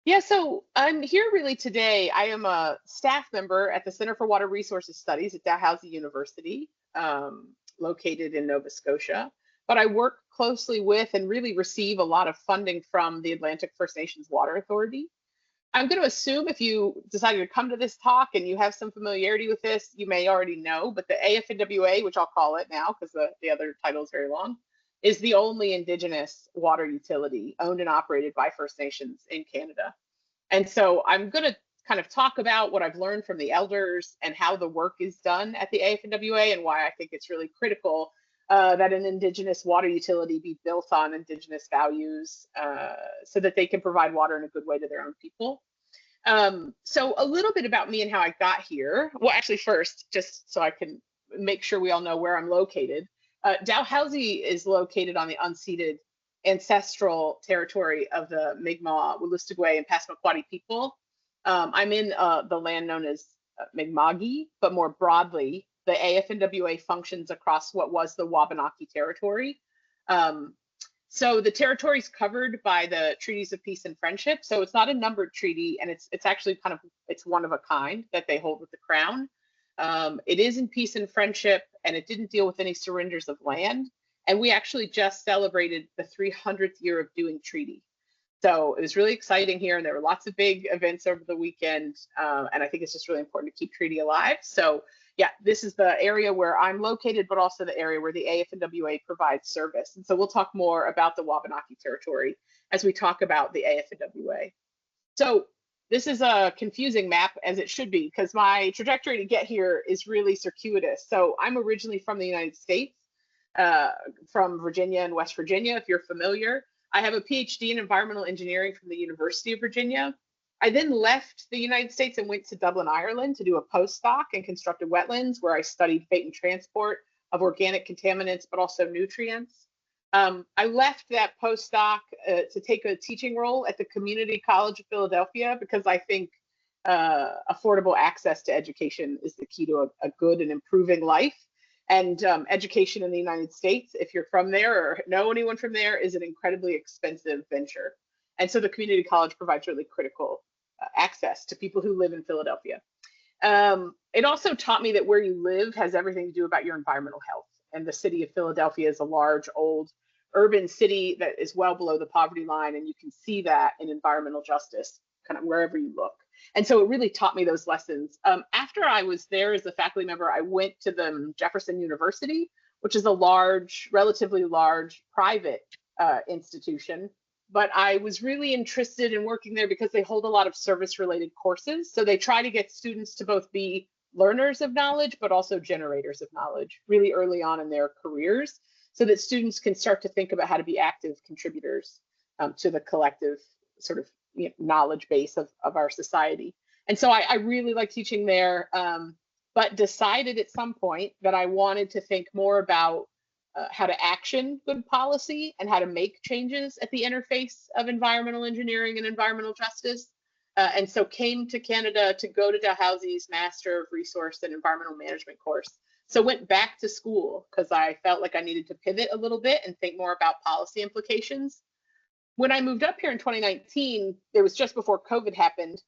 Yeah, so I'm here really today. I am a staff member at the Center for Water Resources Studies at Dalhousie University, located in Nova Scotia. But I work closely with and really receive a lot of funding from the Atlantic First Nations Water Authority. I'm going to assume if you decided to come to this talk and you have some familiarity with this, you may already know, but the AFNWA, which I'll call it now because the other title is very long, is the only Indigenous water utility owned and operated by First Nations in Canada. And so I'm going to kind of talk about what I've learned from the elders and how the work is done at the AFNWA and why I think it's really critical that an Indigenous water utility be built on Indigenous values so that they can provide water in a good way to their own people. So a little bit about me and how I got here. Well, actually, first, just so I can make sure we all know where I'm located. Dalhousie is located on the unceded ancestral territory of the Mi'kmaq, Wolastoqey, and Passamaquoddy people. I'm in the land known as Mi'kma'ki, but more broadly, the AFNWA functions across what was the Wabanaki territory. So the territory is covered by the treaties of peace and friendship. So it's not a numbered treaty, and it's actually it's one of a kind that they hold with the crown. It is in peace and friendship, and it didn't deal with any surrenders of land. And we actually just celebrated the 300th year of doing treaty. So it was really exciting here, and there were lots of big events over the weekend. And I think it's just really important to keep treaty alive. So yeah, this is the area where I'm located, but also the area where the AFNWA provides service. And so we'll talk more about the Wabanaki territory as we talk about the AFNWA. So this is a confusing map, as it should be, because my trajectory to get here is really circuitous. So I'm originally from the United States, from Virginia and West Virginia, if you're familiar. I have a PhD in environmental engineering from the University of Virginia. I then left the United States and went to Dublin, Ireland to do a postdoc in constructed wetlands, where I studied fate and transport of organic contaminants, but also nutrients. I left that postdoc to take a teaching role at the Community College of Philadelphia because I think affordable access to education is the key to a good and improving life. And education in the United States, if you're from there or know anyone from there, is an incredibly expensive venture. And so the community college provides really critical access to people who live in Philadelphia. It also taught me that where you live has everything to do about your environmental health. And the city of Philadelphia is a large, old, urban city that is well below the poverty line. And you can see that in environmental justice kind of wherever you look. And so it really taught me those lessons. After I was there as a faculty member, I went to the Jefferson University, which is a large, relatively large private institution. But I was really interested in working there because they hold a lot of service-related courses. So they try to get students to both be learners of knowledge, but also generators of knowledge really early on in their careers, so that students can start to think about how to be active contributors to the collective sort of knowledge base of our society. And so I really like teaching there, but decided at some point that I wanted to think more about how to action good policy and how to make changes at the interface of environmental engineering and environmental justice. And so came to Canada to go to Dalhousie's Master of Resource and Environmental Management course. So went back to school because I felt like I needed to pivot a little bit and think more about policy implications. When I moved up here in 2019, it was just before COVID happened.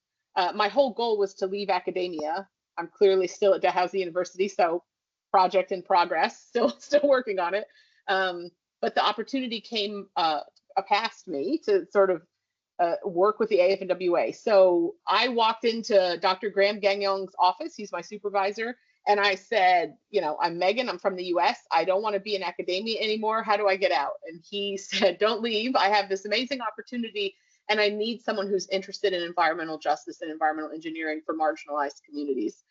My whole goal was to leave academia. I'm clearly still at Dalhousie University, so project in progress, still working on it. But the opportunity came past me to sort of work with the AFNWA. So I walked into Dr. Graham Gagnon's office. He's my supervisor. And I said, I'm Megan, I'm from the US. I don't want to be in academia anymore. How do I get out? And he said, don't leave. I have this amazing opportunity and I need someone who's interested in environmental justice and environmental engineering for marginalized communities.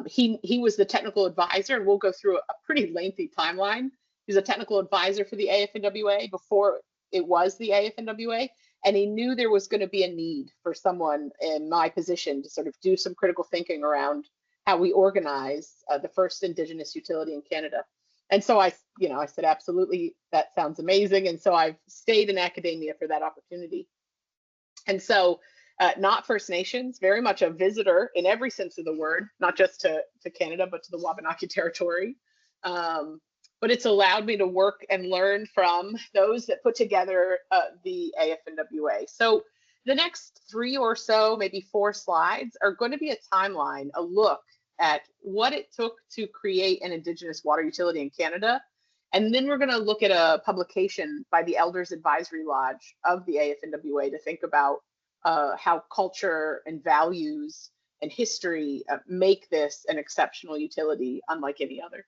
He was the technical advisor, and we'll go through a pretty lengthy timeline. He was a technical advisor for the AFNWA before it was the AFNWA. And he knew there was going to be a need for someone in my position to sort of do some critical thinking around how we organize the first Indigenous utility in Canada. And so I said, absolutely, that sounds amazing. And so I've stayed in academia for that opportunity. And so not First Nations, very much a visitor in every sense of the word, not just to Canada, but to the Wabanaki territory. But it's allowed me to work and learn from those that put together the AFNWA. So the next 3 or so, maybe 4 slides are going to be a timeline, a look at what it took to create an Indigenous water utility in Canada. And then we're going to look at a publication by the Elders Advisory Lodge of the AFNWA to think about how culture and values and history make this an exceptional utility unlike any other.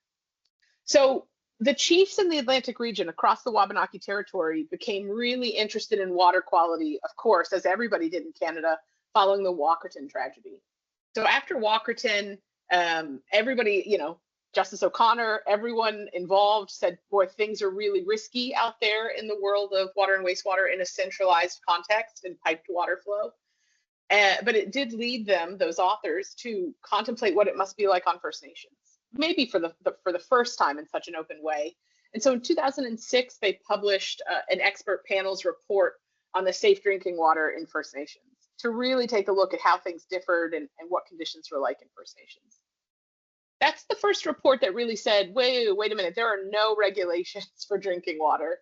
So the chiefs in the Atlantic region across the Wabanaki Territory became really interested in water quality, of course, as everybody did in Canada, following the Walkerton tragedy. So after Walkerton, everybody, you know, Justice O'Connor, everyone involved said, boy, things are really risky out there in the world of water and wastewater in a centralized context and piped water flow. But it did lead them, those authors, to contemplate what it must be like on First Nations, maybe for the first time in such an open way. And so in 2006, they published an expert panel's report on the safe drinking water in First Nations to really take a look at how things differed and what conditions were like in First Nations. That's the first report that really said, wait a minute, there are no regulations for drinking water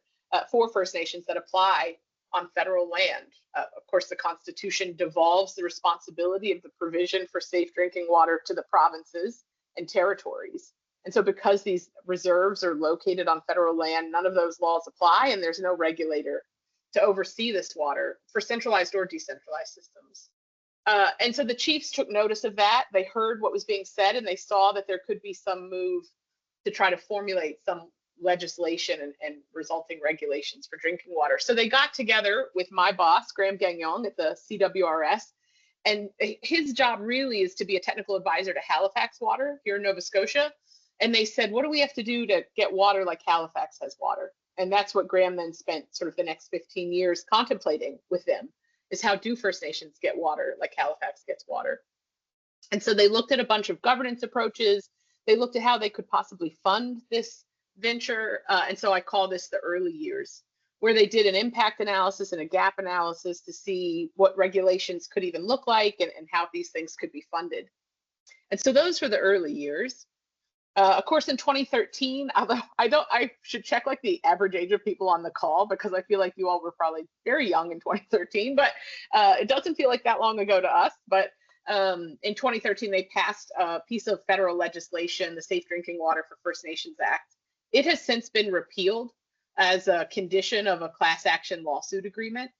for First Nations that apply on federal land. Of course, the Constitution devolves the responsibility of the provision for safe drinking water to the provinces and territories. And so because these reserves are located on federal land, none of those laws apply, and there's no regulator to oversee this water for centralized or decentralized systems. And so the chiefs took notice of that. They heard what was being said, and they saw that there could be some move to try to formulate some legislation and resulting regulations for drinking water. So they got together with my boss, Graham Gagnon at the CWRS, and his job really is to be a technical advisor to Halifax Water here in Nova Scotia. And they said, what do we have to do to get water like Halifax has water? And that's what Graham then spent sort of the next 15 years contemplating with them, is how do First Nations get water like Halifax gets water? And so they looked at a bunch of governance approaches. They looked at how they could possibly fund this venture. And so I call this the early years, where they did an impact analysis and a gap analysis to see what regulations could even look like and how these things could be funded. And so those were the early years. Of course, in 2013, although I should check like the average age of people on the call, because I feel like you all were probably very young in 2013, but it doesn't feel like that long ago to us. But in 2013, they passed a piece of federal legislation, the Safe Drinking Water for First Nations Act. It has since been repealed as a condition of a class action lawsuit agreement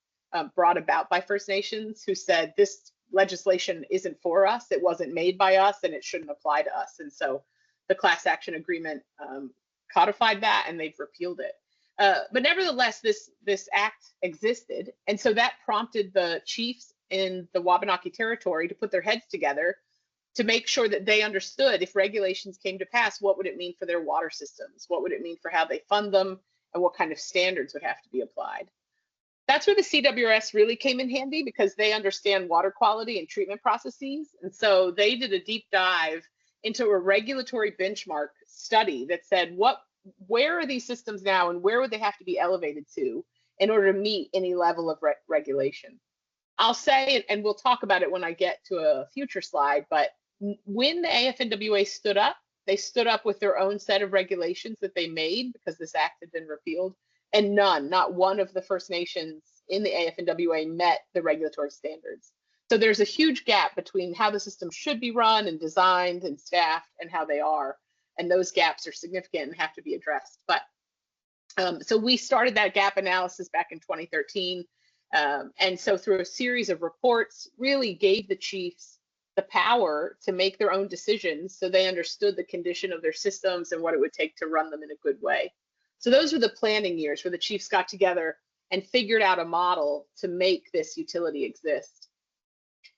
brought about by First Nations, who said this legislation isn't for us, it wasn't made by us, and it shouldn't apply to us. And so the class action agreement codified that, and they've repealed it. But nevertheless, this act existed, and so that prompted the chiefs in the Wabanaki Territory to put their heads together to make sure that they understood, if regulations came to pass, what would it mean for their water systems? What would it mean for how they fund them, and what kind of standards would have to be applied? That's where the CWRS really came in handy, because they understand water quality and treatment processes. And so they did a deep dive into a regulatory benchmark study that said, where are these systems now, and where would they have to be elevated to in order to meet any level of regulation? I'll say, and we'll talk about it when I get to a future slide, but when the AFNWA stood up, they stood up with their own set of regulations that they made because this act had been repealed, and not one of the First Nations in the AFNWA met the regulatory standards. So there's a huge gap between how the system should be run and designed and staffed and how they are. And those gaps are significant and have to be addressed. But so we started that gap analysis back in 2013. And so through a series of reports, really gave the chiefs the power to make their own decisions, so they understood the condition of their systems and what it would take to run them in a good way. So those were the planning years where the chiefs got together and figured out a model to make this utility exist.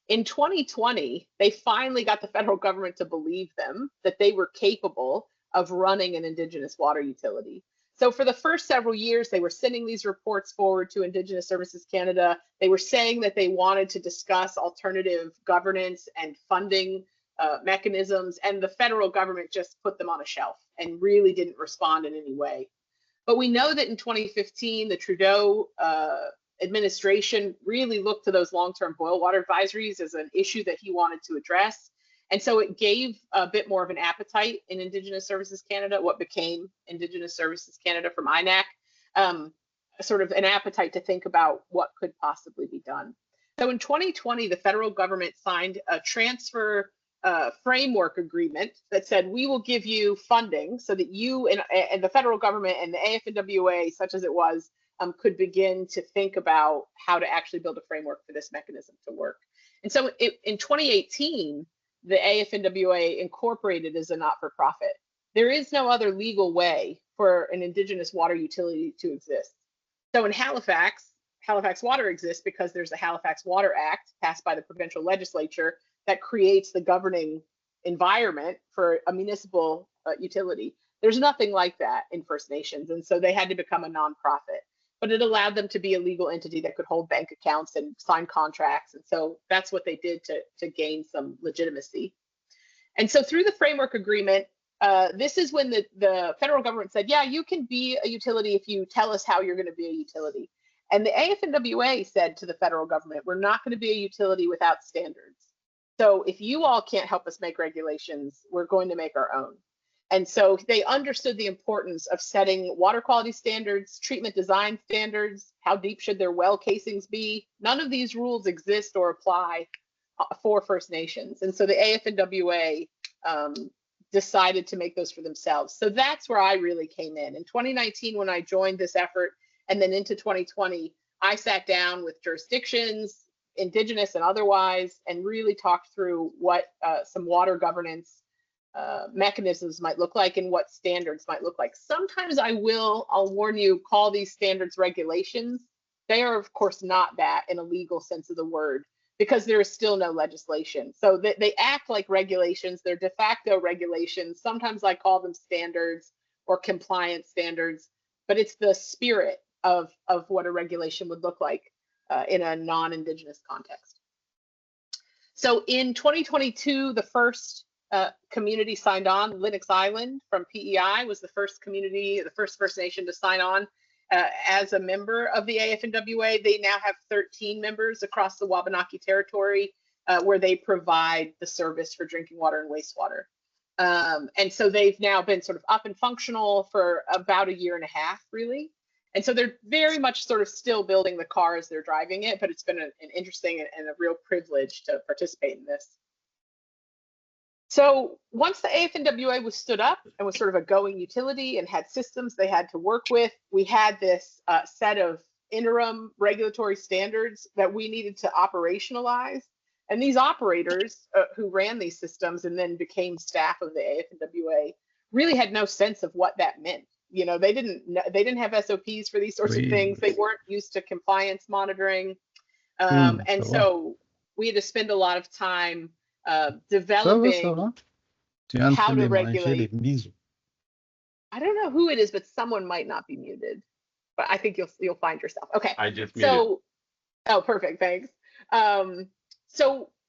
In 2020, they finally got the federal government to believe them that they were capable of running an Indigenous water utility. So for the first several years, they were sending these reports forward to Indigenous Services Canada. They were saying that they wanted to discuss alternative governance and funding mechanisms, and the federal government just put them on a shelf and really didn't respond in any way. But we know that in 2015, the Trudeau administration really looked to those long-term boil water advisories as an issue that he wanted to address. And so it gave a bit more of an appetite in Indigenous Services Canada, what became Indigenous Services Canada from INAC, sort of an appetite to think about what could possibly be done. So in 2020, the federal government signed a transfer framework agreement that said we will give you funding so that you and the federal government and the AFNWA, such as it was, could begin to think about how to actually build a framework for this mechanism to work. And so in 2018, the AFNWA incorporated as a not-for-profit. There is no other legal way for an Indigenous water utility to exist. So in Halifax Water exists because there's the Halifax Water Act passed by the provincial legislature that creates the governing environment for a municipal utility. There's nothing like that in First Nations, and so they had to become a nonprofit. But it allowed them to be a legal entity that could hold bank accounts and sign contracts, and so that's what they did to gain some legitimacy. And so through the framework agreement, this is when the federal government said, yeah, you can be a utility if you tell us how you're going to be a utility. And the AFNWA said to the federal government, we're not going to be a utility without standards. So if you all can't help us make regulations, we're going to make our own. And so they understood the importance of setting water quality standards, treatment design standards, how deep should their well casings be. None of these rules exist or apply for First Nations. And so the AFNWA decided to make those for themselves. So that's where I really came in. In 2019, when I joined this effort, and then into 2020, I sat down with jurisdictions, Indigenous and otherwise, and really talked through what some water governance mechanisms might look like and what standards might look like. Sometimes I'll warn you, call these standards regulations. They are, of course, not that in a legal sense of the word, because there is still no legislation. So they act like regulations. They're de facto regulations. Sometimes I call them standards or compliance standards, but it's the spirit of what a regulation would look like in a non-Indigenous context. So in 2022, the first community signed on. Lennox Island from PEI was the first community, the first First Nation to sign on as a member of the AFNWA. They now have 13 members across the Wabanaki territory where they provide the service for drinking water and wastewater. And so they've now been sort of up and functional for about a year and a half, really. And so they're very much sort of still building the car as they're driving it, but it's been an interesting and a real privilege to participate in this. So once the AFNWA was stood up and was sort of a going utility and had systems they had to work with, we had this set of interim regulatory standards that we needed to operationalize. And these operators who ran these systems and then became staff of the AFNWA really had no sense of what that meant. You know, they didn't have SOPs for these sorts of things. They weren't used to compliance monitoring. And so we had to spend a lot of time developing how to regulate. I don't know who it is, but someone might not be muted. But I think you'll find yourself. Okay. I just muted. Oh, perfect. Thanks.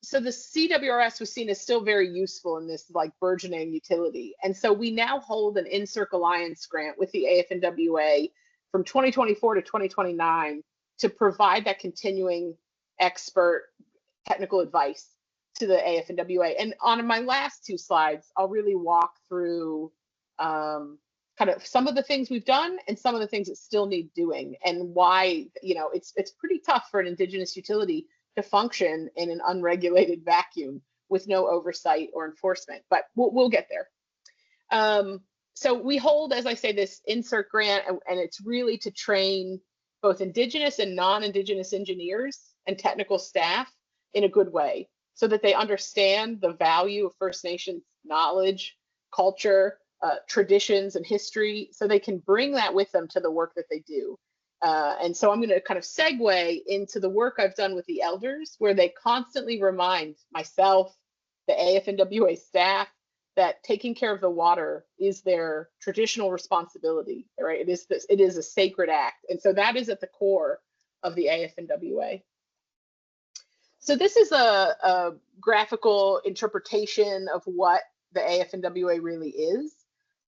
So the CWRS was seen as still very useful in this like burgeoning utility. And so we now hold an INSERC Alliance grant with the AFNWA from 2024 to 2029 to provide that continuing expert technical advice to the AFNWA. And on my last two slides, I'll really walk through kind of some of the things we've done and some of the things that still need doing and why, you know, it's pretty tough for an Indigenous utility to function in an unregulated vacuum with no oversight or enforcement, but we'll get there. So we hold, as I say, this INSERC grant, and it's really to train both Indigenous and non-Indigenous engineers and technical staff in a good way so that they understand the value of First Nations knowledge, culture, traditions, and history, so they can bring that with them to the work that they do. And so I'm going to kind of segue into the work I've done with the elders, where they constantly remind myself, the AFNWA staff, that taking care of the water is their traditional responsibility, right? It is a sacred act. And so that is at the core of the AFNWA. So this is a graphical interpretation of what the AFNWA really is.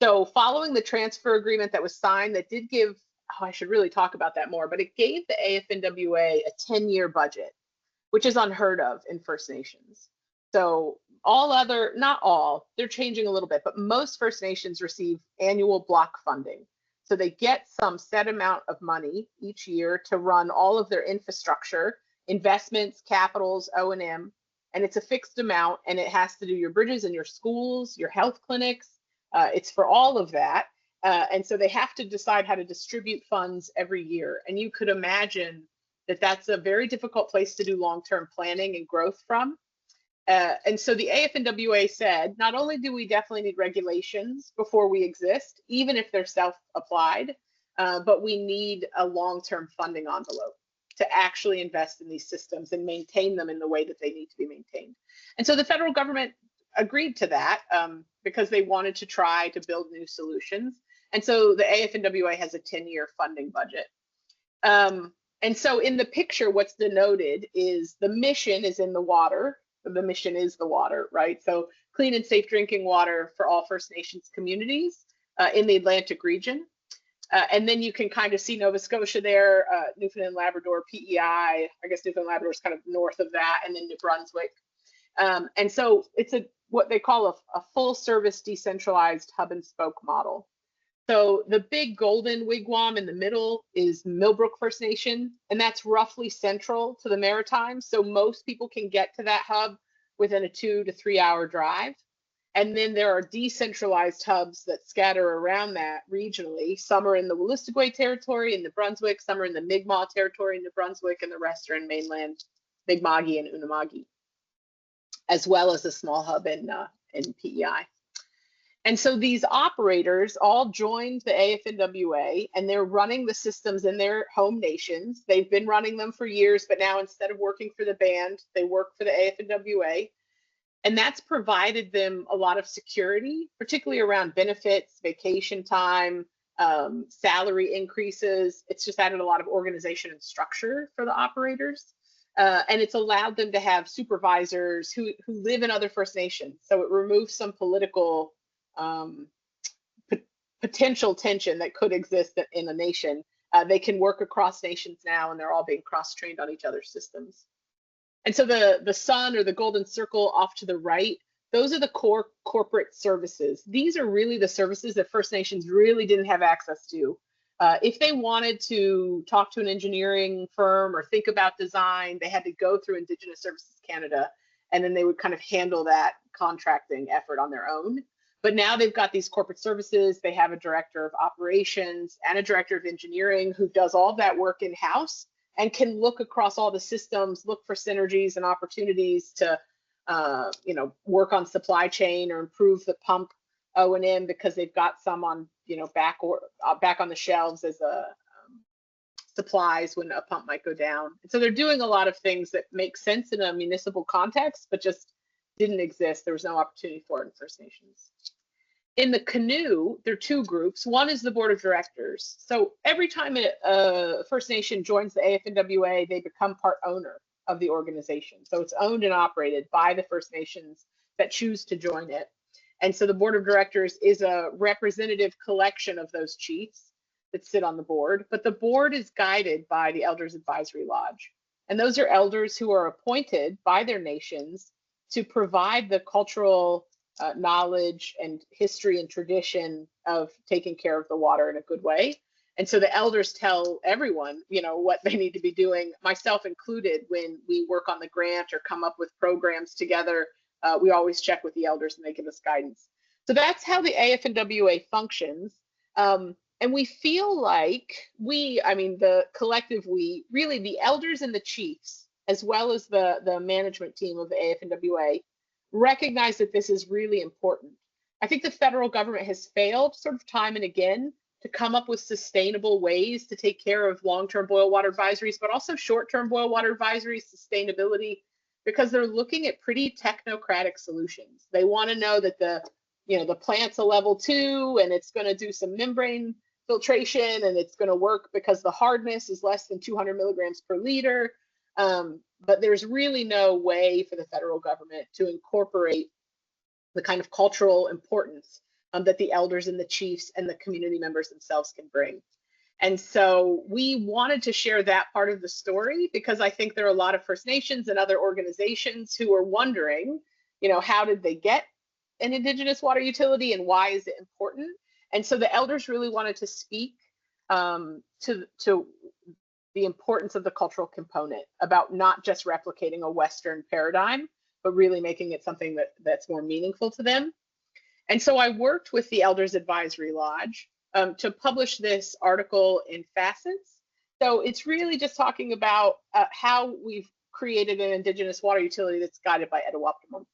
So following the transfer agreement that was signed, that did give, oh, I should really talk about that more, but it gave the AFNWA a 10-year budget, which is unheard of in First Nations. So not all, they're changing a little bit, but most First Nations receive annual block funding. So they get some set amount of money each year to run all of their infrastructure investments, capitals, O&M, and it's a fixed amount, and it has to do your bridges and your schools, your health clinics. It's for all of that. And so they have to decide how to distribute funds every year. And you could imagine that that's a very difficult place to do long-term planning and growth from. And so the AFNWA said, not only do we definitely need regulations before we exist, even if they're self-applied, but we need a long-term funding envelope to actually invest in these systems and maintain them in the way that they need to be maintained. And so the federal government agreed to that because they wanted to try to build new solutions. And so the AFNWA has a 10-year funding budget. And so in the picture, what's denoted is the mission is in the water. The mission is the water, right? So clean and safe drinking water for all First Nations communities in the Atlantic region. And then you can kind of see Nova Scotia there, Newfoundland, Labrador, PEI. I guess Newfoundland, Labrador is kind of north of that, and then New Brunswick. And so it's what they call a full service decentralized hub and spoke model. So the big golden wigwam in the middle is Millbrook First Nation, and that's roughly central to the Maritimes. So most people can get to that hub within a 2 to 3 hour drive. And then there are decentralized hubs that scatter around that regionally. Some are in the Wolastoqey territory in New Brunswick, some are in the Mi'kmaq territory in New Brunswick, and the rest are in mainland Mi'kma'ki and Unama'ki, as well as a small hub in PEI. And so these operators all joined the AFNWA, and they're running the systems in their home nations. They've been running them for years, but now instead of working for the band, they work for the AFNWA. And that's provided them a lot of security, particularly around benefits, vacation time, salary increases. It's just added a lot of organization and structure for the operators. And it's allowed them to have supervisors who live in other First Nations. So it removes some political potential tension that could exist in a nation. They can work across nations now, and they're all being cross-trained on each other's systems. And so the sun or the golden circle off to the right, those are the core corporate services. These are really the services that First Nations really didn't have access to. If they wanted to talk to an engineering firm or think about design, they had to go through Indigenous Services Canada, and then they would kind of handle that contracting effort on their own. But now they've got these corporate services. They have a director of operations and a director of engineering who does all of that work in-house and can look across all the systems, look for synergies and opportunities to work on supply chain or improve the pump O&M because they've got some on back on the shelves as supplies when a pump might go down. And so they're doing a lot of things that make sense in a municipal context, but just didn't exist. There was no opportunity for it in First Nations. In the canoe, there are two groups. One is the board of directors. So every time a First Nation joins the AFNWA, they become part owner of the organization. So it's owned and operated by the First Nations that choose to join it. And so the board of directors is a representative collection of those chiefs that sit on the board, but the board is guided by the Elders Advisory Lodge. And those are elders who are appointed by their nations to provide the cultural knowledge and history and tradition of taking care of the water in a good way. And so the elders tell everyone, what they need to be doing, myself included. When we work on the grant or come up with programs together, we always check with the elders and they give us guidance. So that's how the AFNWA functions. And we feel like the collective really the elders and the chiefs, as well as the management team of the AFNWA, recognize that this is really important. I think the federal government has failed sort of time and again to come up with sustainable ways to take care of long-term boil water advisories, but also short-term boil water advisories, sustainability, because they're looking at pretty technocratic solutions. They want to know that the plant's a level 2 and it's going to do some membrane filtration and it's going to work because the hardness is less than 200 milligrams per liter. But there's really no way for the federal government to incorporate the kind of cultural importance that the elders and the chiefs and the community members themselves can bring. And so we wanted to share that part of the story because I think there are a lot of First Nations and other organizations who are wondering, how did they get an Indigenous water utility and why is it important? And so the elders really wanted to speak to the importance of the cultural component, about not just replicating a Western paradigm, but really making it something that's more meaningful to them. And so I worked with the Elders Advisory Lodge to publish this article in Facets. So it's really just talking about how we've created an Indigenous water utility that's guided by AFNWA.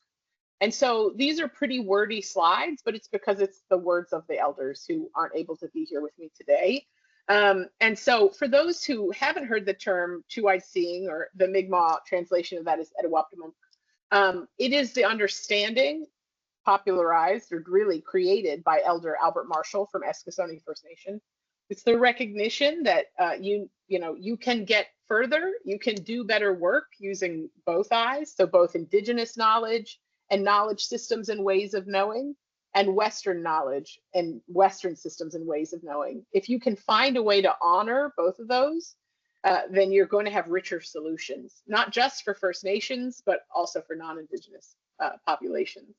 And so these are pretty wordy slides, but it's because it's the words of the elders who aren't able to be here with me today. And so for those who haven't heard the term two-eyed seeing, or the Mi'kmaq translation of that is AFNWA, it is the understanding popularized or really created by Elder Albert Marshall from Eskasoni First Nation. It's the recognition that you can get further, you can do better work using both eyes, so both Indigenous knowledge and knowledge systems and ways of knowing, and Western knowledge and Western systems and ways of knowing. If you can find a way to honor both of those, then you're going to have richer solutions, not just for First Nations, but also for non-Indigenous populations.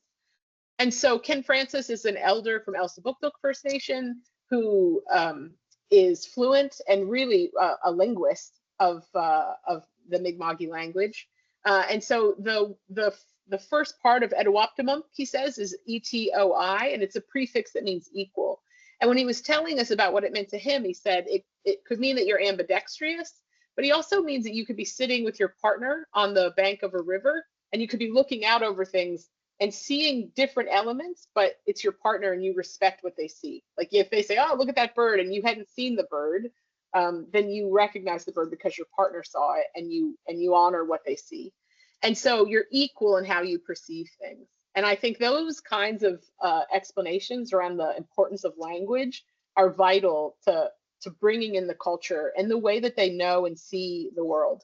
And so Ken Francis is an elder from El Sabuktuk First Nation who is fluent and really a linguist of the Mi'kmaq language. And so the first part of Etowoptimum, he says, is ETOI, and it's a prefix that means equal. And when he was telling us about what it meant to him, he said it could mean that you're ambidextrous, but he also means that you could be sitting with your partner on the bank of a river, and you could be looking out over things and seeing different elements, but it's your partner and you respect what they see. Like if they say, oh, look at that bird, and you hadn't seen the bird, then you recognize the bird because your partner saw it, and you honor what they see. And so you're equal in how you perceive things. And I think those kinds of explanations around the importance of language are vital to bringing in the culture and the way that they know and see the world.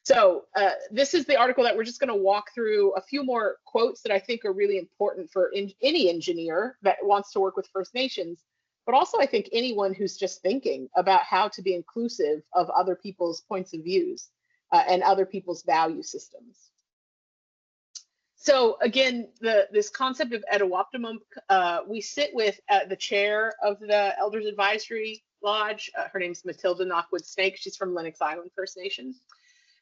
So this is the article that we're just going to walk through a few more quotes that I think are really important for any engineer that wants to work with First Nations, but also I think anyone who's just thinking about how to be inclusive of other people's points of views and other people's value systems. So again, this concept of Etowoptimum, we sit with the chair of the Elders Advisory Lodge. Her name's Matilda Knockwood Snake. She's from Lennox Island First Nation.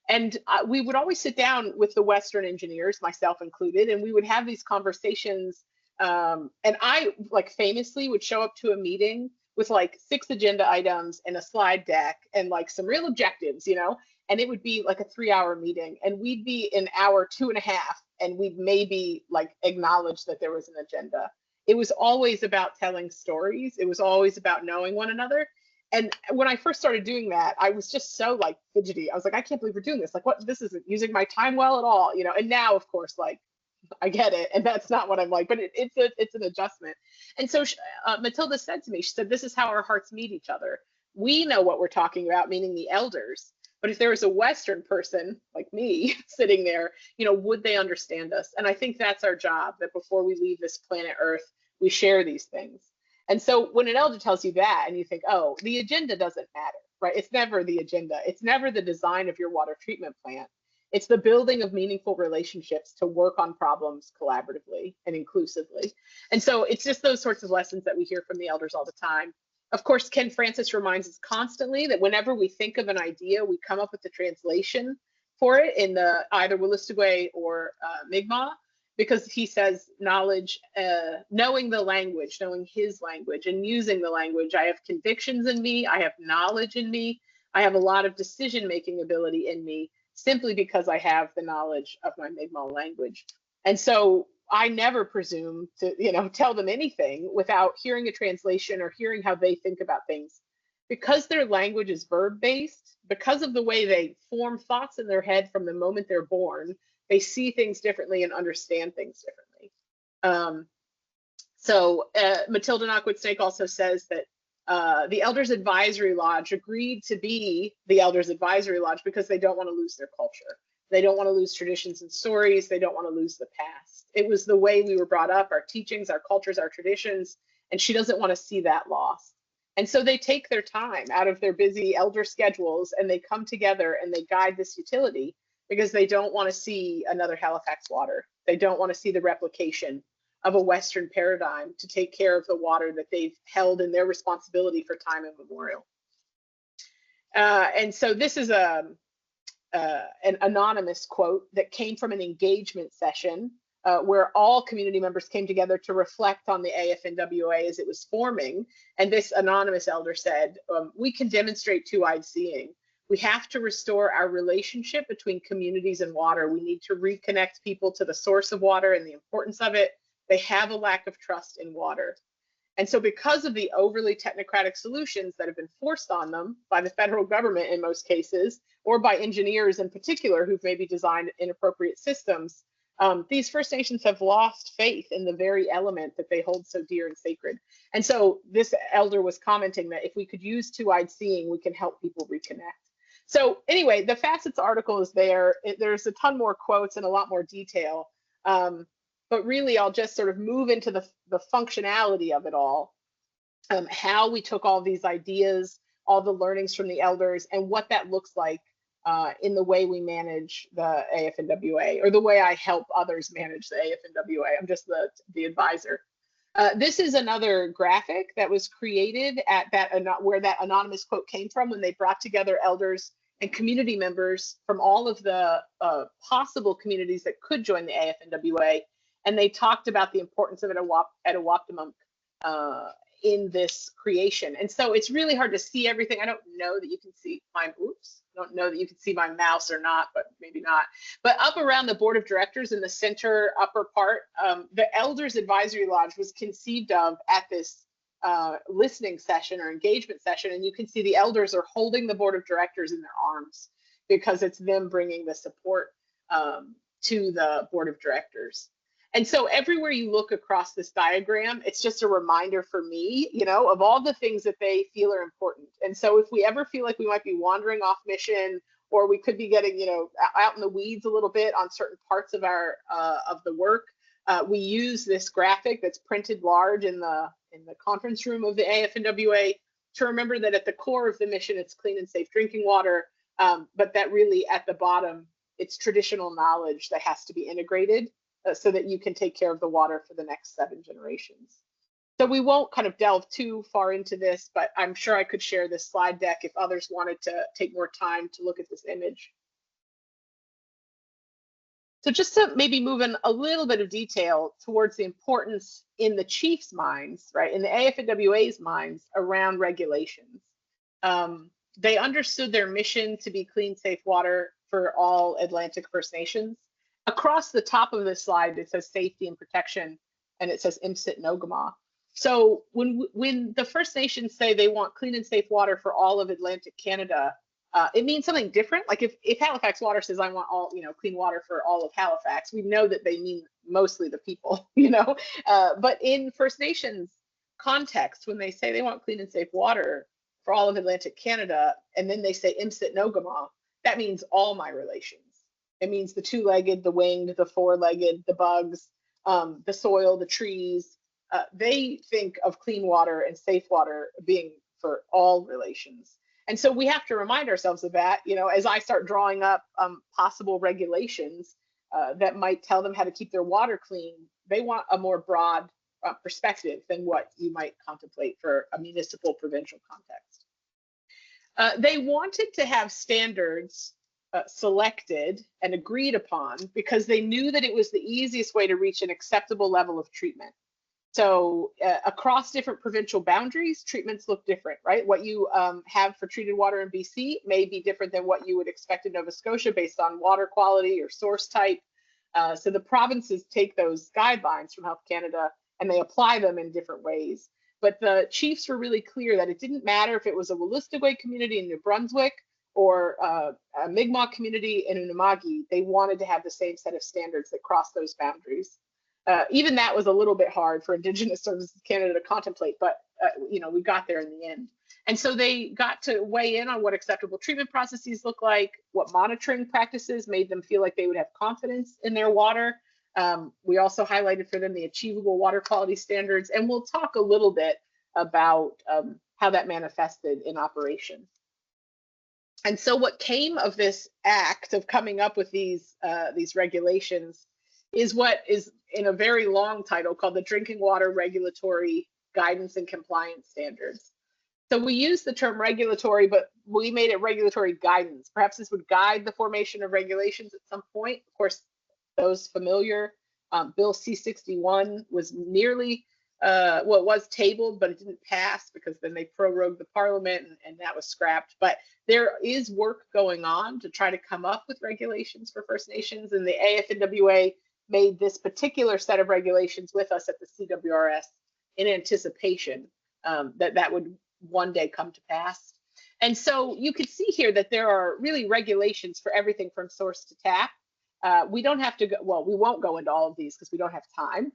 And we would always sit down with the Western engineers, myself included, and we would have these conversations. And I, like, famously would show up to a meeting with like 6 agenda items and a slide deck and like some real objectives, and it would be like a 3-hour meeting, and we'd be in hour 2.5, and we'd maybe like acknowledge that there was an agenda. It was always about telling stories. It was always about knowing one another. And when I first started doing that, I was just so like fidgety. I was like, I can't believe we're doing this. Like, what? This isn't using my time well at all, And now, of course, like I get it, and that's not what I'm like. But it's an adjustment. And so Matilda said to me, she said, "This is how our hearts meet each other. We know what we're talking about, meaning the elders. But if there was a Western person like me sitting there, would they understand us? And I think that's our job. That before we leave this planet Earth, we share these things." And so when an elder tells you that and you think, oh, the agenda doesn't matter, right? It's never the agenda. It's never the design of your water treatment plant. It's the building of meaningful relationships to work on problems collaboratively and inclusively. And so it's just those sorts of lessons that we hear from the elders all the time. Of course, Ken Francis reminds us constantly that whenever we think of an idea, we come up with the translation for it in the either Wolastoqey or Mi'kmaq, because he says knowledge, knowing the language, knowing his language and using the language. I have convictions in me, I have knowledge in me, I have a lot of decision-making ability in me simply because I have the knowledge of my Mi'kmaq language. And so I never presume to, tell them anything without hearing a translation or hearing how they think about things. Because their language is verb-based, because of the way they form thoughts in their head from the moment they're born, they see things differently and understand things differently. So Matilda Knockwood Snake also says that the Elders Advisory Lodge agreed to be the Elders Advisory Lodge because they don't want to lose their culture. They don't want to lose traditions and stories. They don't want to lose the past. It was the way we were brought up, our teachings, our cultures, our traditions, and she doesn't want to see that lost. And so they take their time out of their busy elder schedules and they come together and they guide this utility because they don't want to see another Halifax water. They don't want to see the replication of a Western paradigm to take care of the water that they've held in their responsibility for time immemorial. And so this is an anonymous quote that came from an engagement session where all community members came together to reflect on the AFNWA as it was forming. And this anonymous elder said, we can demonstrate two-eyed seeing. We have to restore our relationship between communities and water. We need to reconnect people to the source of water and the importance of it. They have a lack of trust in water. And so because of the overly technocratic solutions that have been forced on them by the federal government in most cases, or by engineers in particular who've maybe designed inappropriate systems, these First Nations have lost faith in the very element that they hold so dear and sacred. And so this elder was commenting that if we could use two-eyed seeing, we can help people reconnect. So anyway, the Facets article is there. There's a ton more quotes and a lot more detail. But really, I'll just sort of move into the functionality of it all, how we took all these ideas, all the learnings from the elders, and what that looks like in the way we manage the AFNWA, or the way I help others manage the AFNWA. I'm just the advisor. This is another graphic that was created at where that anonymous quote came from, when they brought together elders and community members from all of the possible communities that could join the AFNWA. And they talked about the importance of it at Awaptimunk in this creation. And so it's really hard to see everything. I don't know that you can see my, oops, I don't know that you can see my mouse or not, but maybe not. But up around the board of directors in the center upper part, the Elders Advisory Lodge was conceived of at this listening session or engagement session. And you can see the elders are holding the board of directors in their arms because it's them bringing the support to the board of directors. And so everywhere you look across this diagram, it's just a reminder for me, you know, of all the things that they feel are important. And so if we ever feel like we might be wandering off mission, or we could be getting, you know, out in the weeds a little bit on certain parts of our of the work, we use this graphic that's printed large in the conference room of the AFNWA to remember that at the core of the mission, it's clean and safe drinking water, but that really at the bottom, it's traditional knowledge that has to be integrated so that you can take care of the water for the next 7 generations. So we won't kind of delve too far into this, but I'm sure I could share this slide deck if others wanted to take more time to look at this image. So just to maybe move in a little bit of detail towards the importance in the chief's minds, right, in the AFNWA's minds around regulations. They understood their mission to be clean, safe water for all Atlantic First Nations. Across the top of this slide, it says safety and protection, and it says Imsit Nogama. So when the First Nations say they want clean and safe water for all of Atlantic Canada, it means something different. Like if Halifax Water says I want all, you know, clean water for all of Halifax, we know that they mean mostly the people, you know. But in First Nations context, when they say they want clean and safe water for all of Atlantic Canada, and then they say Imsit Nogama, that means all my relations. It means the two-legged, the winged, the four-legged, the bugs, the soil, the trees. They think of clean water and safe water being for all relations. And so we have to remind ourselves of that, you know, as I start drawing up possible regulations that might tell them how to keep their water clean. They want a more broad perspective than what you might contemplate for a municipal provincial context. They wanted to have standards selected and agreed upon because they knew that it was the easiest way to reach an acceptable level of treatment. So across different provincial boundaries, treatments look different, right? What you have for treated water in BC may be different than what you would expect in Nova Scotia based on water quality or source type. So the provinces take those guidelines from Health Canada and they apply them in different ways. But the chiefs were really clear that it didn't matter if it was a Wolastoqey community in New Brunswick or a Mi'kmaq community in Unama'ki, they wanted to have the same set of standards that cross those boundaries. Even that was a little bit hard for Indigenous Services Canada to contemplate, but you know, we got there in the end. And so they got to weigh in on what acceptable treatment processes look like, what monitoring practices made them feel like they would have confidence in their water. We also highlighted for them the achievable water quality standards, and we'll talk a little bit about how that manifested in operation. And so what came of this act of coming up with these regulations is what is in a very long title called the Drinking Water Regulatory Guidance and Compliance Standards. So we use the term regulatory, but we made it regulatory guidance. Perhaps this would guide the formation of regulations at some point. Of course, those familiar, Bill C-61 was nearly, well, it was tabled, but it didn't pass because then they prorogued the parliament and that was scrapped. But there is work going on to try to come up with regulations for First Nations, and the AFNWA made this particular set of regulations with us at the CWRS in anticipation that would one day come to pass. And so you can see here that there are really regulations for everything from source to tap. We don't have to go, well, we won't go into all of these because we don't have time,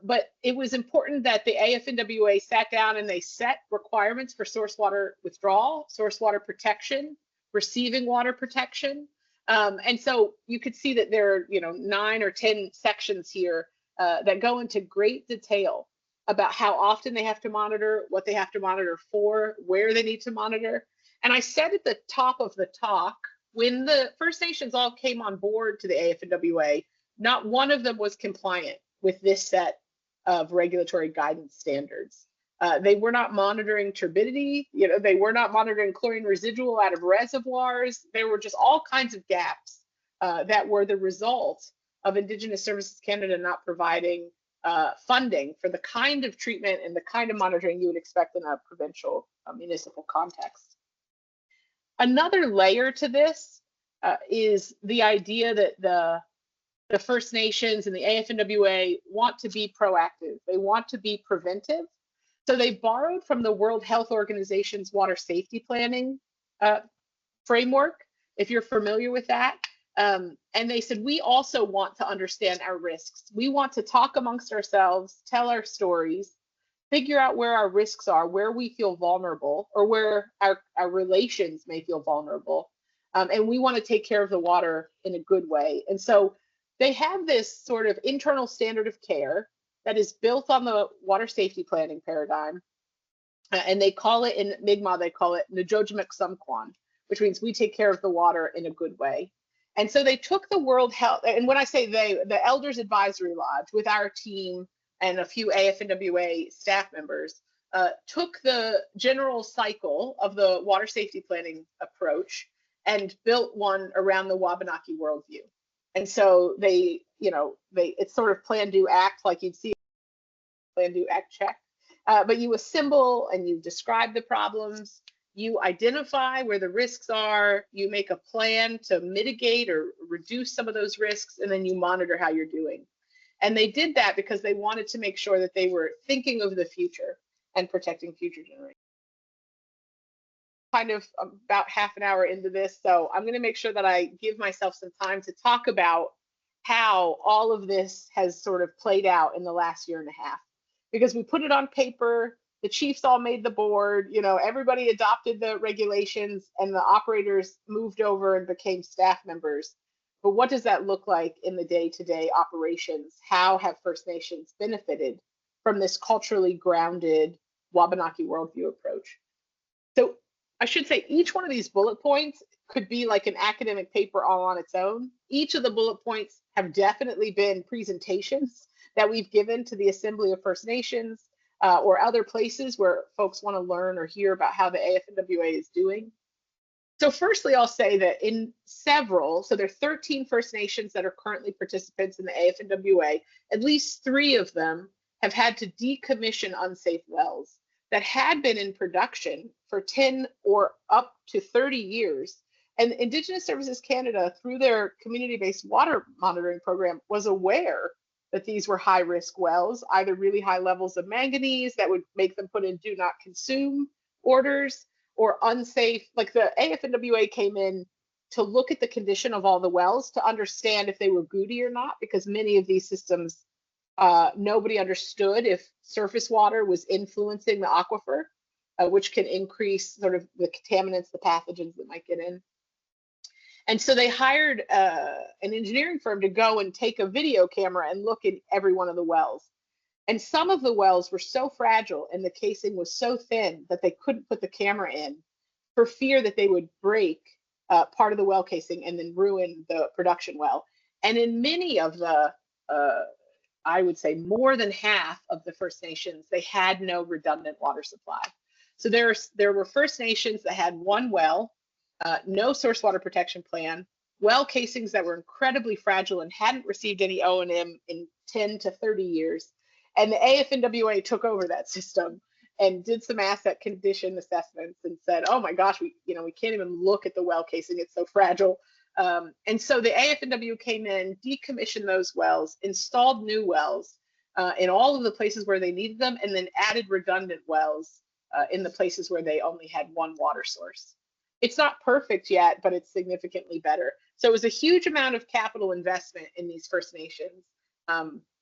but it was important that the AFNWA sat down and they set requirements for source water withdrawal, source water protection, receiving water protection. And so you could see that there are, 9 or 10 sections here that go into great detail about how often they have to monitor, what they have to monitor for, where they need to monitor. And I said at the top of the talk, when the First Nations all came on board to the AFNWA, not one of them was compliant with this set of regulatory guidance standards. They were not monitoring turbidity, they were not monitoring chlorine residual out of reservoirs. There were just all kinds of gaps that were the result of Indigenous Services Canada not providing funding for the kind of treatment and the kind of monitoring you would expect in a provincial municipal context. Another layer to this is the idea that the First Nations and the AFNWA want to be proactive. They want to be preventive. So they borrowed from the World Health Organization's water safety planning framework, if you're familiar with that. And they said, we also want to understand our risks. We want to talk amongst ourselves, tell our stories, figure out where our risks are, where we feel vulnerable, or where our relations may feel vulnerable. And we want to take care of the water in a good way. And so they have this sort of internal standard of care that is built on the water safety planning paradigm. And they call it, in Mi'kmaq, they call it Najojimik Sumquan, which means we take care of the water in a good way. And so they took the World Health, and when I say they, the Elders Advisory Lodge with our team and a few AFNWA staff members took the general cycle of the water safety planning approach and built one around the Wabanaki worldview. And so they, it's sort of plan, do, act, like you'd see plan, do, act, check. But you assemble and you describe the problems, you identify where the risks are, you make a plan to mitigate or reduce some of those risks, and then you monitor how you're doing. And they did that because they wanted to make sure that they were thinking of the future and protecting future generations. Kind of about half an hour into this, so I'm going to make sure that I give myself some time to talk about how all of this has sort of played out in the last year and a half. Because we put it on paper, the chiefs all made the board, everybody adopted the regulations, and the operators moved over and became staff members. But what does that look like in the day-to-day operations? How have First Nations benefited from this culturally grounded Wabanaki worldview approach? So I should say each one of these bullet points could be like an academic paper all on its own. Each of the bullet points have definitely been presentations that we've given to the Assembly of First Nations or other places where folks want to learn or hear about how the AFNWA is doing. So firstly, I'll say that in several, so there are 13 First Nations that are currently participants in the AFNWA, at least 3 of them have had to decommission unsafe wells that had been in production for 10 or up to 30 years. And Indigenous Services Canada, through their community-based water monitoring program, was aware that these were high-risk wells, either really high levels of manganese that would make them put in do not consume orders, or unsafe. Like the AFNWA came in to look at the condition of all the wells to understand if they were goody or not, because many of these systems, nobody understood if surface water was influencing the aquifer, which can increase sort of the contaminants, the pathogens that might get in. And so they hired an engineering firm to go and take a video camera and look at every one of the wells. And some of the wells were so fragile and the casing was so thin that they couldn't put the camera in for fear that they would break part of the well casing and then ruin the production well. And in many of the, I would say more than half of the First Nations, they had no redundant water supply. So there were First Nations that had one well, no source water protection plan, well casings that were incredibly fragile and hadn't received any O&M in 10 to 30 years. And the AFNWA took over that system and did some asset condition assessments and said, oh my gosh, we can't even look at the well casing, it's so fragile. And so the AFNW came in, decommissioned those wells, installed new wells in all of the places where they needed them, and then added redundant wells in the places where they only had one water source. It's not perfect yet, but it's significantly better. So it was a huge amount of capital investment in these First Nations.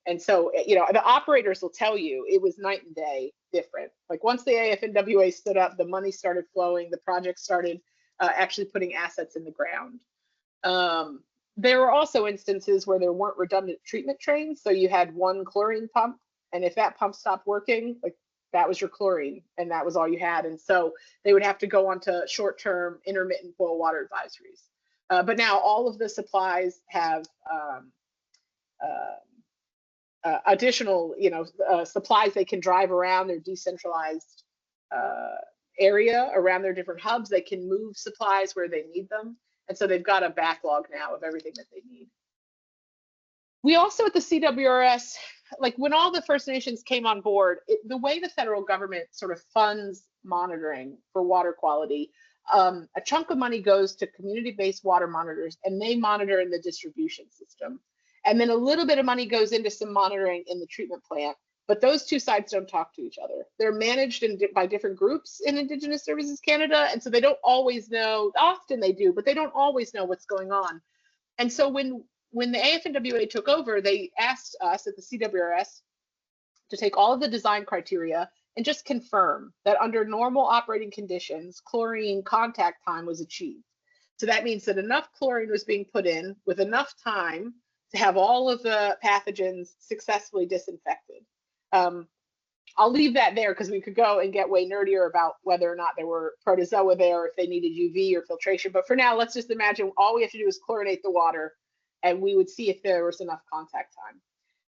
And so, the operators will tell you it was night and day different. Like once the AFNWA stood up, the money started flowing, the project started actually putting assets in the ground. There were also instances where there weren't redundant treatment trains. So you had one chlorine pump, and if that pump stopped working, like that was your chlorine and that was all you had. And so they would have to go on to short-term intermittent boil water advisories. But now all of the supplies have additional, supplies they can drive around their decentralized area around their different hubs. They can move supplies where they need them. And so they've got a backlog now of everything that they need. We also at the CWRS, like when all the First Nations came on board, the way the federal government sort of funds monitoring for water quality, a chunk of money goes to community-based water monitors, and they monitor in the distribution system. And then a little bit of money goes into some monitoring in the treatment plant, but those two sides don't talk to each other. They're managed by different groups in Indigenous Services Canada, and so they don't always know, often they do, but they don't always know what's going on. And so when the AFNWA took over, they asked us at the CWRS to take all of the design criteria and just confirm that under normal operating conditions, chlorine contact time was achieved. So that means that enough chlorine was being put in with enough time to have all of the pathogens successfully disinfected. I'll leave that there because we could go and get way nerdier about whether or not there were protozoa there, or if they needed UV or filtration. But for now, let's just imagine all we have to do is chlorinate the water, and we would see if there was enough contact time.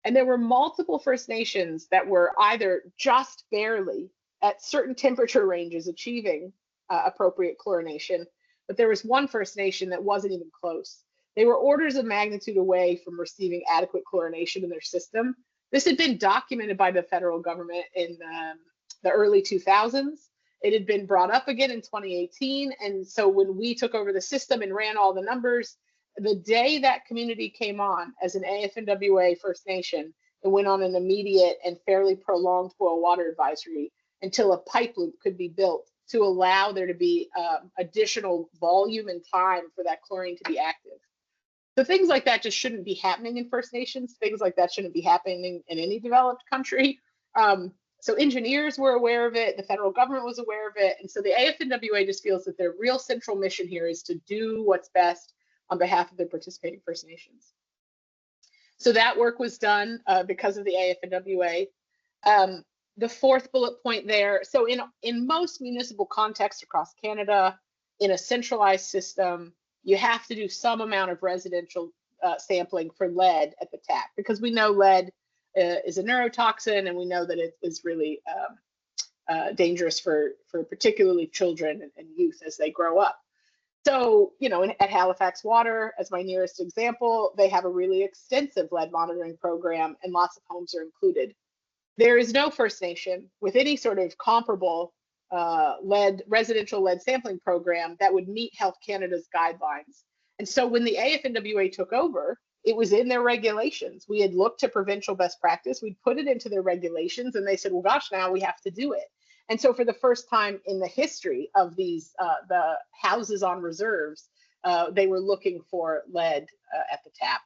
And there were multiple First Nations that were either just barely at certain temperature ranges achieving appropriate chlorination, but there was one First Nation that wasn't even close. They were orders of magnitude away from receiving adequate chlorination in their system. This had been documented by the federal government in the early 2000s. It had been brought up again in 2018. And so when we took over the system and ran all the numbers, the day that community came on as an AFNWA First Nation, it went on an immediate and fairly prolonged boil water advisory until a pipe loop could be built to allow there to be additional volume and time for that chlorine to be active. So things like that just shouldn't be happening in First Nations. Things like that shouldn't be happening in any developed country. So engineers were aware of it. The federal government was aware of it. And so the AFNWA just feels that their real central mission here is to do what's best on behalf of the participating First Nations. So that work was done because of the AFNWA. The fourth bullet point there, so in most municipal contexts across Canada, in a centralized system, you have to do some amount of residential sampling for lead at the tap, because we know lead is a neurotoxin, and we know that it is really dangerous for particularly children and youth as they grow up. So, at Halifax Water, as my nearest example, they have a really extensive lead monitoring program, and lots of homes are included. There is no First Nation with any sort of comparable residential lead sampling program that would meet Health Canada's guidelines. And so when the AFNWA took over, it was in their regulations. We had looked to provincial best practice, we'd put it into their regulations, and they said, well, gosh, now we have to do it. And so for the first time in the history of these, the houses on reserves, they were looking for lead at the tap.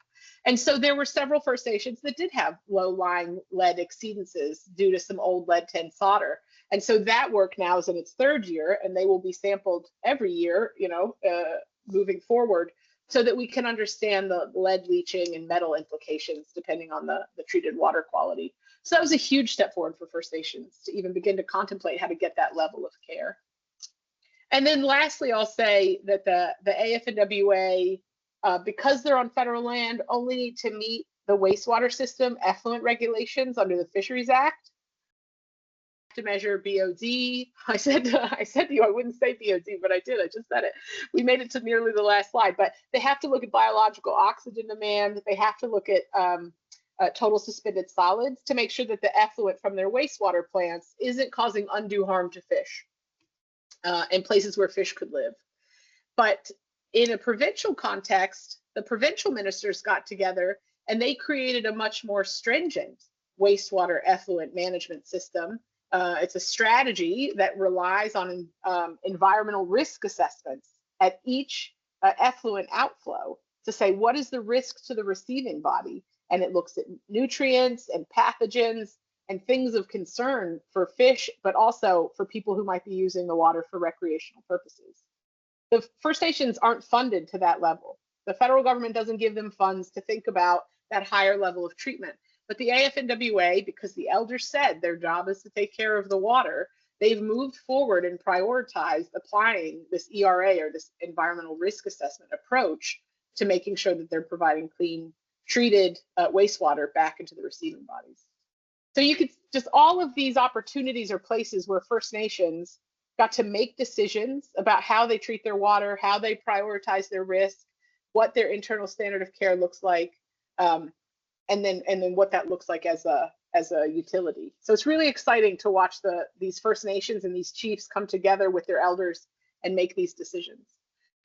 And so there were several First Nations that did have low-lying lead exceedances due to some old lead tin solder. And so that work now is in its third year, and they will be sampled every year, moving forward, so that we can understand the lead leaching and metal implications depending on the treated water quality. So that was a huge step forward for First Nations to even begin to contemplate how to get that level of care. And then lastly, I'll say that the AFNWA, because they're on federal land, only need to meet the wastewater system effluent regulations under the Fisheries Act. to measure BOD. I said to you I wouldn't say BOD, but I did. I just said it. We made it to nearly the last slide, but they have to look at biological oxygen demand. They have to look at total suspended solids to make sure that the effluent from their wastewater plants isn't causing undue harm to fish in places where fish could live. But in a provincial context, the provincial ministers got together and they created a much more stringent wastewater effluent management system. It's a strategy that relies on environmental risk assessments at each effluent outflow to say what is the risk to the receiving body. And it looks at nutrients and pathogens and things of concern for fish, but also for people who might be using the water for recreational purposes. The First Nations aren't funded to that level. The federal government doesn't give them funds to think about that higher level of treatment. But the AFNWA, because the elders said their job is to take care of the water, they've moved forward and prioritized applying this ERA, or this environmental risk assessment approach, to making sure that they're providing clean, treated wastewater back into the receiving bodies. So you could just, all of these opportunities are places where First Nations got to make decisions about how they treat their water, how they prioritize their risk, what their internal standard of care looks like, and then what that looks like as a utility. So it's really exciting to watch these First Nations and these chiefs come together with their elders and make these decisions.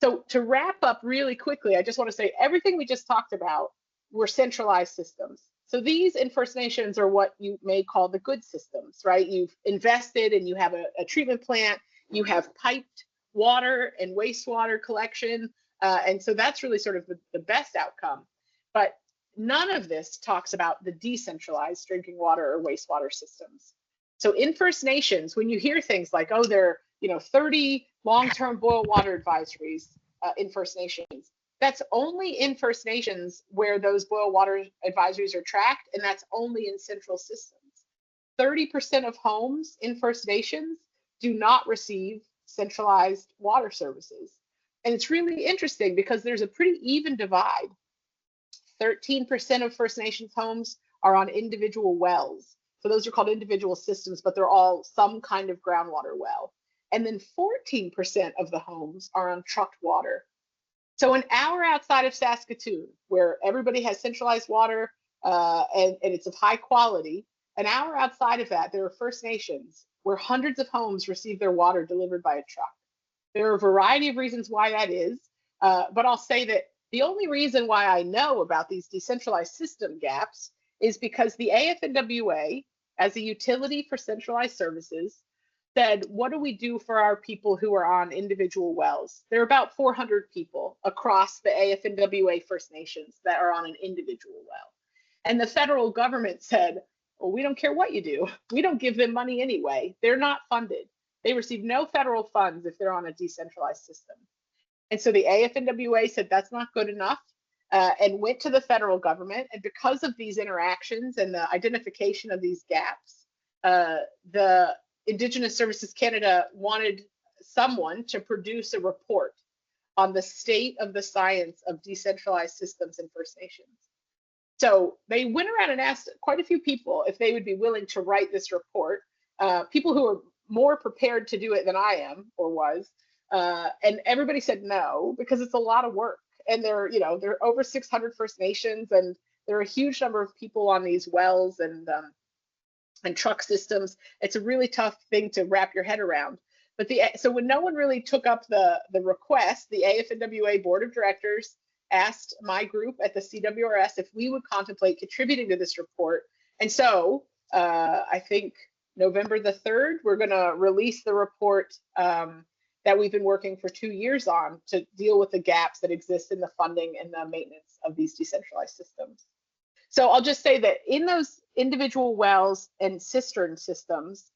So to wrap up really quickly, I just want to say everything we just talked about were centralized systems. So these in First Nations are what you may call the good systems, right? You've invested and you have a treatment plant, you have piped water and wastewater collection, and so that's really sort of the best outcome. But none of this talks about the decentralized drinking water or wastewater systems. So in First Nations, when you hear things like, oh, there are 30 long-term boil water advisories in First Nations, that's only in First Nations where those boil water advisories are tracked, and that's only in central systems. 30% of homes in First Nations do not receive centralized water services. And it's really interesting because there's a pretty even divide. 13% of First Nations homes are on individual wells. So those are called individual systems, but they're all some kind of groundwater well. And then 14% of the homes are on trucked water. So an hour outside of Saskatoon, where everybody has centralized water and it's of high quality, an hour outside of that, there are First Nations where hundreds of homes receive their water delivered by a truck. There are a variety of reasons why that is, but I'll say that the only reason why I know about these decentralized system gaps is because the AFNWA, as a utility for centralized services, said, what do we do for our people who are on individual wells? There are about 400 people across the AFNWA First Nations that are on an individual well. And the federal government said, well, we don't care what you do. We don't give them money anyway. They're not funded. They receive no federal funds if they're on a decentralized system. And so the AFNWA said that's not good enough and went to the federal government. And because of these interactions and the identification of these gaps, the Indigenous Services Canada wanted someone to produce a report on the state of the science of decentralized systems in First Nations. So they went around and asked quite a few people if they would be willing to write this report, people who are more prepared to do it than I am or was, and everybody said no, because it's a lot of work. And there are over 600 First Nations, and there are a huge number of people on these wells and truck systems. It's a really tough thing to wrap your head around. But so when no one really took up the request, the AFNWA Board of Directors asked my group at the CWRS if we would contemplate contributing to this report. And so I think November the 3rd, we're going to release the report that we've been working for 2 years on to deal with the gaps that exist in the funding and the maintenance of these decentralized systems. So I'll just say that in those individual wells and cistern systems,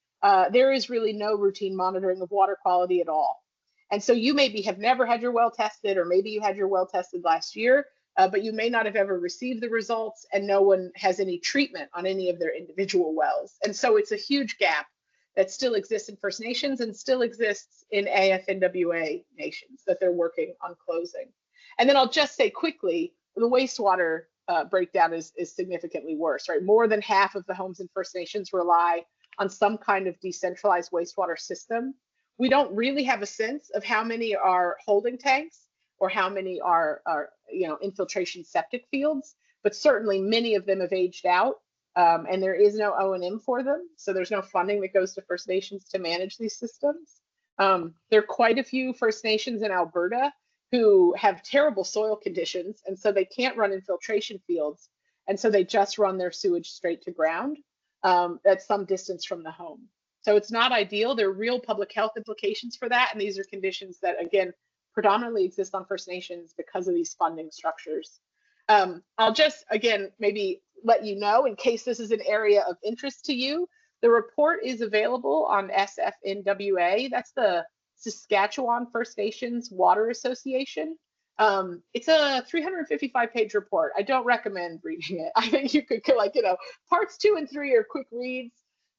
there is really no routine monitoring of water quality at all. And so you maybe have never had your well tested, or maybe you had your well tested last year, but you may not have ever received the results, and no one has any treatment on any of their individual wells. And so it's a huge gap that still exists in First Nations and still exists in AFNWA nations that they're working on closing. And then I'll just say quickly, the wastewater breakdown is significantly worse, right? More than half of the homes in First Nations rely on some kind of decentralized wastewater system. We don't really have a sense of how many are holding tanks or how many are infiltration septic fields, but certainly many of them have aged out, and there is no O&M for them, so there's no funding that goes to First Nations to manage these systems. There are quite a few First Nations in Alberta who have terrible soil conditions, and so they can't run infiltration fields, and so they just run their sewage straight to ground at some distance from the home. So it's not ideal. There are real public health implications for that, and these are conditions that, again, predominantly exist on First Nations because of these funding structures. I'll just, again, maybe let you know, in case this is an area of interest to you, the report is available on SFNWA. That's the Saskatchewan First Nations Water Association. It's a 355-page report. I don't recommend reading it. I think you could, parts 2 and 3 are quick reads.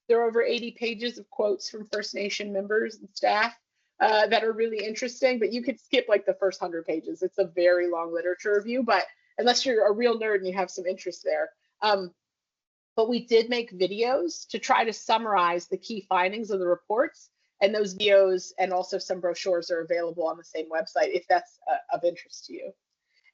There are over 80 pages of quotes from First Nation members and staff that are really interesting, but you could skip like the first 100 pages. It's a very long literature review, but unless you're a real nerd and you have some interest there. But we did make videos to try to summarize the key findings of the reports, and those videos and also some brochures are available on the same website if that's of interest to you.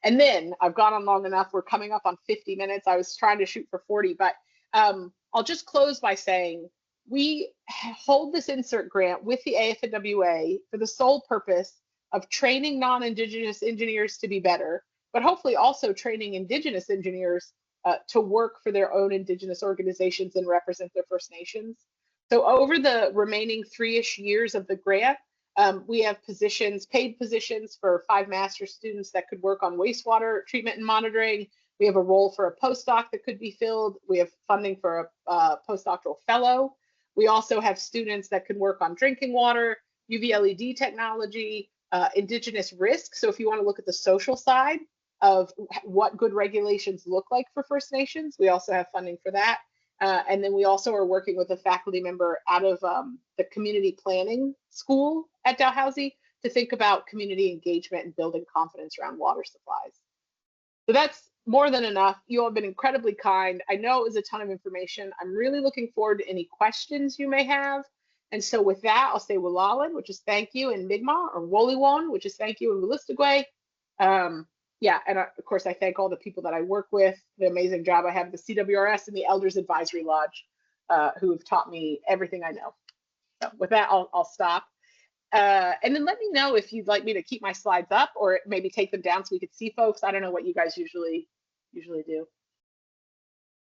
And then I've gone on long enough. We're coming up on 50 minutes. I was trying to shoot for 40, but I'll just close by saying we hold this insert grant with the AFNWA for the sole purpose of training non-Indigenous engineers to be better, but hopefully also training Indigenous engineers to work for their own Indigenous organizations and represent their First Nations. So over the remaining 3-ish years of the grant, we have positions, paid positions for 5 master's students that could work on wastewater treatment and monitoring. We have a role for a postdoc that could be filled. We have funding for a postdoctoral fellow. We also have students that could work on drinking water, UV LED technology, Indigenous risk. So if you want to look at the social side of what good regulations look like for First Nations, we also have funding for that. And then we also are working with a faculty member out of the community planning school at Dalhousie to think about community engagement and building confidence around water supplies. So that's more than enough. You all have been incredibly kind. I know it was a ton of information. I'm really looking forward to any questions you may have. And so with that, I'll say Willalan, which is thank you in Mi'kmaq, or Woliwan, which is thank you in Wolastoqey. Yeah, and of course, I thank all the people that I work with, the amazing job I have at the CWRS and the Elders Advisory Lodge, who have taught me everything I know. So with that, I'll stop. And then let me know if you'd like me to keep my slides up or maybe take them down so we could see folks. I don't know what you guys usually do.